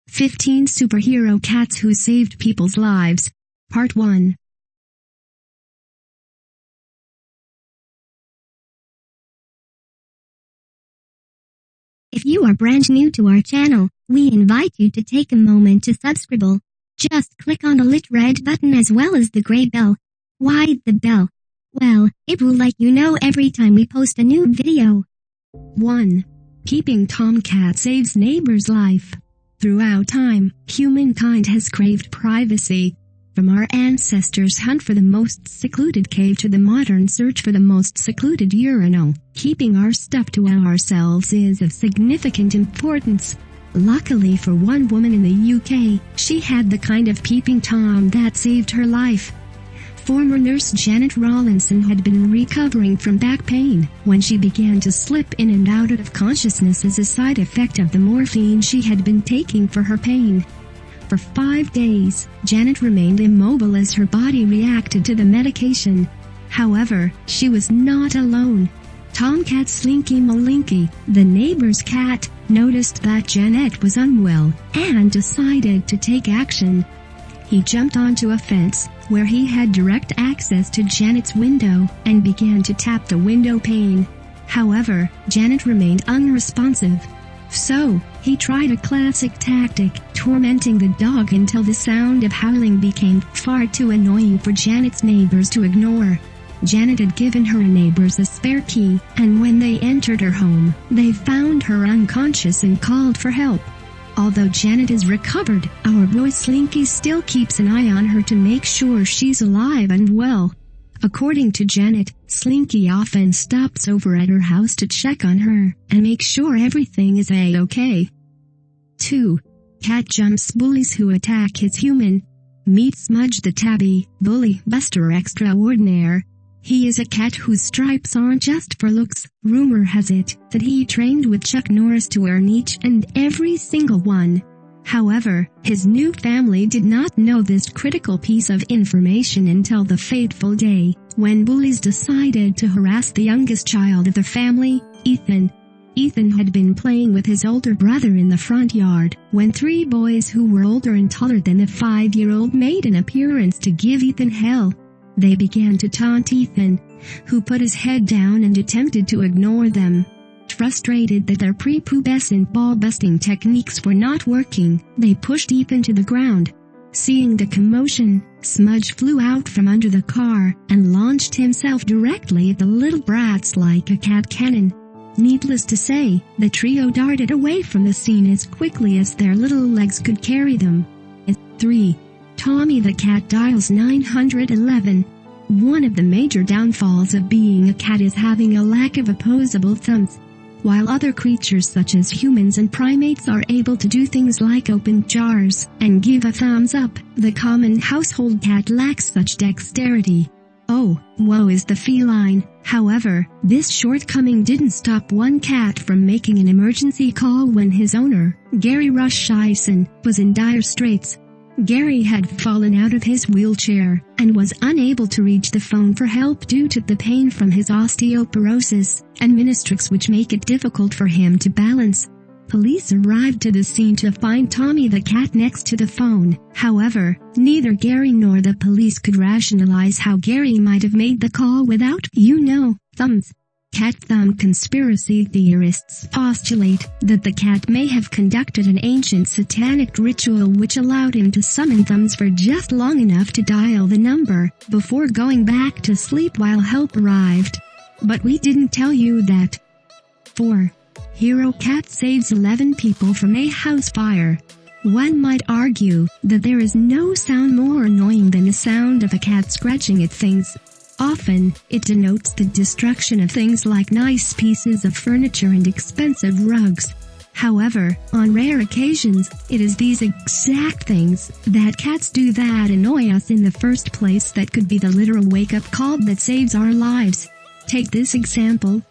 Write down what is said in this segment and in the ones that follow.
15 Superhero Cats Who Saved People's Lives, Part 1. If you are brand new to our channel, we invite you to take a moment to subscribe. Just click on the lit red button as well as the gray bell. Why the bell? Well, it will let you know every time we post a new video. 1. Peeping Tomcat saves neighbor's life. Throughout time, humankind has craved privacy. From our ancestors' hunt for the most secluded cave to the modern search for the most secluded urinal, keeping our stuff to ourselves is of significant importance. Luckily for one woman in the UK, she had the kind of peeping Tom that saved her life. Former nurse Janet Rawlinson had been recovering from back pain when she began to slip in and out of consciousness as a side effect of the morphine she had been taking for her pain. For 5 days, Janet remained immobile as her body reacted to the medication. However, she was not alone. Tomcat Slinky Malinky, the neighbor's cat, noticed that Janet was unwell and decided to take action. He jumped onto a fence, where he had direct access to Janet's window, and began to tap the window pane. However, Janet remained unresponsive. So, he tried a classic tactic, tormenting the dog until the sound of howling became far too annoying for Janet's neighbors to ignore. Janet had given her neighbors a spare key, and when they entered her home, they found her unconscious and called for help. Although Janet is recovered, our boy Slinky still keeps an eye on her to make sure she's alive and well. According to Janet, Slinky often stops over at her house to check on her and make sure everything is a-okay. 2. Cat jumps bullies who attack his human. Meet Smudge the Tabby, Bully Buster Extraordinaire. He is a cat whose stripes aren't just for looks. Rumor has it that he trained with Chuck Norris to earn each and every single one. However, his new family did not know this critical piece of information until the fateful day, when bullies decided to harass the youngest child of the family, Ethan. Ethan had been playing with his older brother in the front yard, when 3 boys who were older and taller than the 5-year-old made an appearance to give Ethan hell. They began to taunt Ethan, who put his head down and attempted to ignore them. Frustrated that their prepubescent ball-busting techniques were not working, they pushed Ethan to the ground. Seeing the commotion, Smudge flew out from under the car and launched himself directly at the little brats like a cat cannon. Needless to say, the trio darted away from the scene as quickly as their little legs could carry them. 3. Tommy the cat dials 911. One of the major downfalls of being a cat is having a lack of opposable thumbs. While other creatures such as humans and primates are able to do things like open jars and give a thumbs up, the common household cat lacks such dexterity. Oh, woe is the feline. However, this shortcoming didn't stop one cat from making an emergency call when his owner, Gary Rushison, was in dire straits. Gary had fallen out of his wheelchair and was unable to reach the phone for help due to the pain from his osteoporosis and meniscus, which make it difficult for him to balance. Police arrived to the scene to find Tommy the cat next to the phone. However, neither Gary nor the police could rationalize how Gary might have made the call without, thumbs. Cat thumb conspiracy theorists postulate that the cat may have conducted an ancient satanic ritual which allowed him to summon thumbs for just long enough to dial the number before going back to sleep while help arrived. But we didn't tell you that. 4. Hero cat saves 11 people from a house fire. One might argue that there is no sound more annoying than the sound of a cat scratching at things. Often, it denotes the destruction of things like nice pieces of furniture and expensive rugs. However, on rare occasions, it is these exact things that cats do that annoy us in the first place that could be the literal wake-up call that saves our lives. Take this example.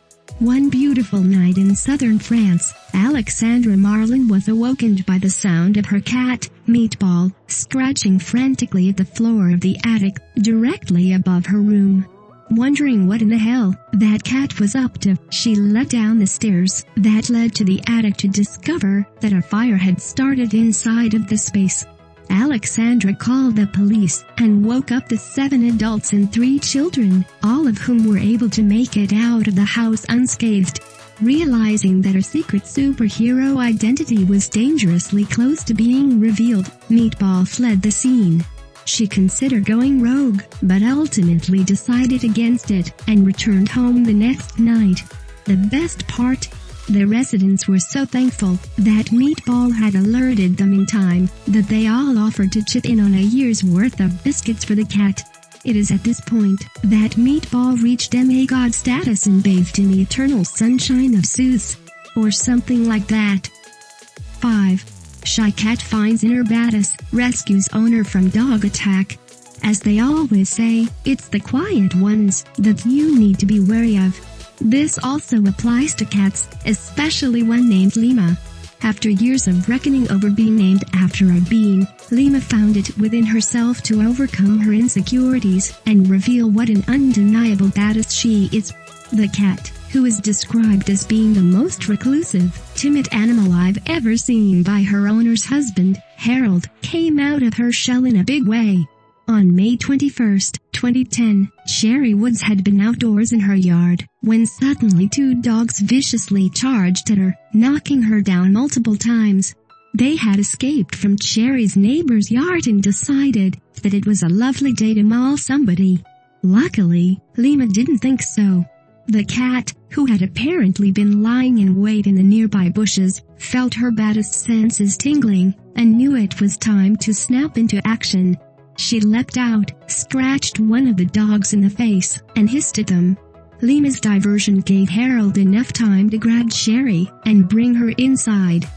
One beautiful night in southern France, Alexandra Marlin was awoken by the sound of her cat, Meatball, scratching frantically at the floor of the attic, directly above her room. Wondering what in the hell that cat was up to, she led down the stairs that led to the attic to discover that a fire had started inside of the space. Alexandra called the police and woke up the 7 adults and 3 children, all of whom were able to make it out of the house unscathed. Realizing that her secret superhero identity was dangerously close to being revealed, Meatball fled the scene. She considered going rogue, but ultimately decided against it and returned home the next night. The best part? The residents were so thankful that Meatball had alerted them in time that they all offered to chip in on a year's worth of biscuits for the cat. It is at this point that Meatball reached demigod status and bathed in the eternal sunshine of Zeus. Or something like that. 5. Shy Cat finds inner badass, rescues owner from dog attack. As they always say, it's the quiet ones that you need to be wary of. This also applies to cats, especially one named Lima. After years of reckoning over being named after a being, Lima found it within herself to overcome her insecurities and reveal what an undeniable badass she is. The cat, who is described as being the most reclusive, timid animal I've ever seen by her owner's husband, Harold, came out of her shell in a big way. On May 21, 2010, Sherry Woods had been outdoors in her yard when suddenly 2 dogs viciously charged at her, knocking her down multiple times. They had escaped from Sherry's neighbor's yard and decided that it was a lovely day to maul somebody. Luckily, Lima didn't think so. The cat, who had apparently been lying in wait in the nearby bushes, felt her baddest senses tingling and knew it was time to snap into action. She leapt out, scratched one of the dogs in the face, and hissed at them. Lima's diversion gave Harold enough time to grab Sherry and bring her inside.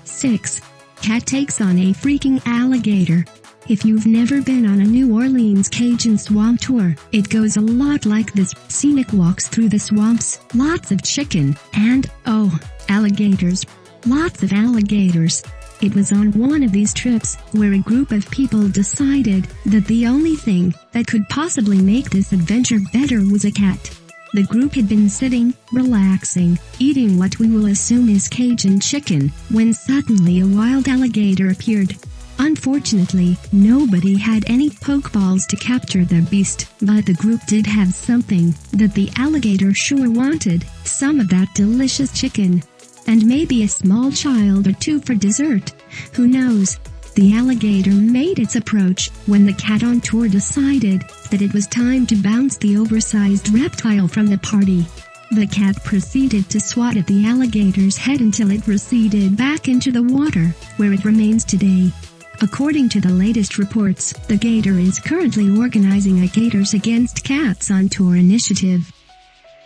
6. Cat takes on a freaking alligator. If you've never been on a New Orleans Cajun swamp tour, it goes a lot like this. Scenic walks through the swamps, lots of chicken, and, oh, alligators. Lots of alligators. It was on one of these trips where a group of people decided that the only thing that could possibly make this adventure better was a cat. The group had been sitting, relaxing, eating what we will assume is Cajun chicken, when suddenly a wild alligator appeared. Unfortunately, nobody had any pokeballs to capture the beast, but the group did have something that the alligator sure wanted, some of that delicious chicken. And maybe a small child or 2 for dessert. Who knows? The alligator made its approach when the cat on tour decided that it was time to bounce the oversized reptile from the party. The cat proceeded to swat at the alligator's head until it receded back into the water, where it remains today. According to the latest reports, the gator is currently organizing a Gators Against Cats on Tour initiative.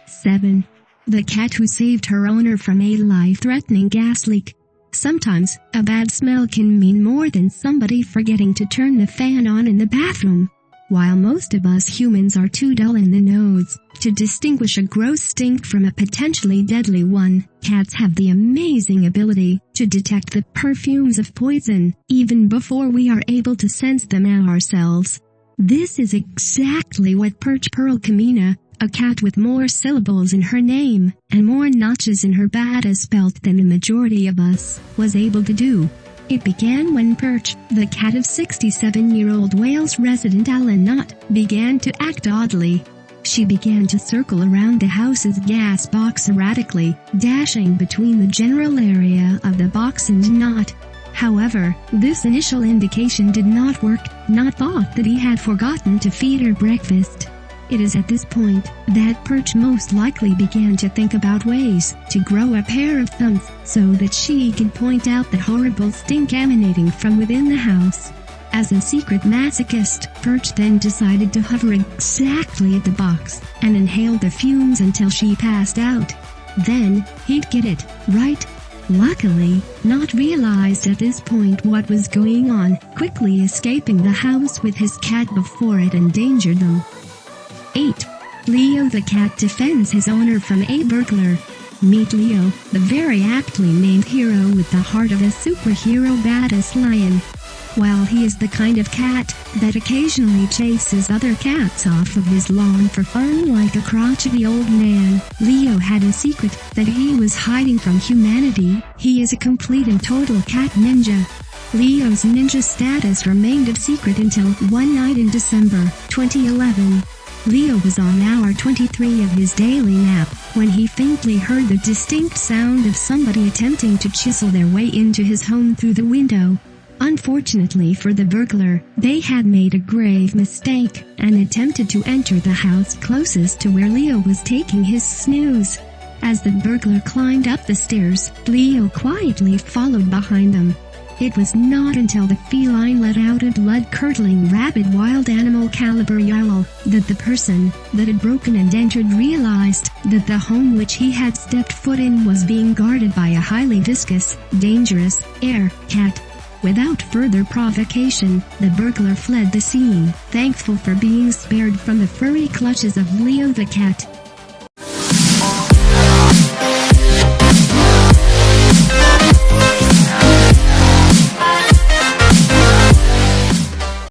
7. The cat who saved her owner from a life-threatening gas leak. Sometimes, a bad smell can mean more than somebody forgetting to turn the fan on in the bathroom. While most of us humans are too dull in the nose to distinguish a gross stink from a potentially deadly one, cats have the amazing ability to detect the perfumes of poison even before we are able to sense them ourselves. This is exactly what Perch Pearl Camina, a cat with more syllables in her name and more notches in her badass belt than the majority of us, was able to do. It began when Perch, the cat of 67-year-old Wales resident Alan Knott, began to act oddly. She began to circle around the house's gas box erratically, dashing between the general area of the box and Knott. However, this initial indication did not work. Knott thought that he had forgotten to feed her breakfast. It is at this point that Perch most likely began to think about ways to grow a pair of thumbs so that she could point out the horrible stink emanating from within the house. As a secret masochist, Perch then decided to hover exactly at the box and inhale the fumes until she passed out. Then, he'd get it, right? Luckily, Knott realized at this point what was going on, quickly escaping the house with his cat before it endangered them. 8. Leo the cat defends his owner from a burglar. Meet Leo, the very aptly named hero with the heart of a superhero badass lion. While he is the kind of cat that occasionally chases other cats off of his lawn for fun like a crotchety old man, Leo had a secret that he was hiding from humanity. He is a complete and total cat ninja. Leo's ninja status remained a secret until one night in December 2011. Leo was on hour 23 of his daily nap when he faintly heard the distinct sound of somebody attempting to chisel their way into his home through the window. Unfortunately for the burglar, they had made a grave mistake and attempted to enter the house closest to where Leo was taking his snooze. As the burglar climbed up the stairs, Leo quietly followed behind them. It was not until the feline let out a blood-curdling rabid wild animal caliber yowl that the person that had broken and entered realized that the home which he had stepped foot in was being guarded by a highly viscous, dangerous air cat. Without further provocation, the burglar fled the scene, thankful for being spared from the furry clutches of Leo the cat.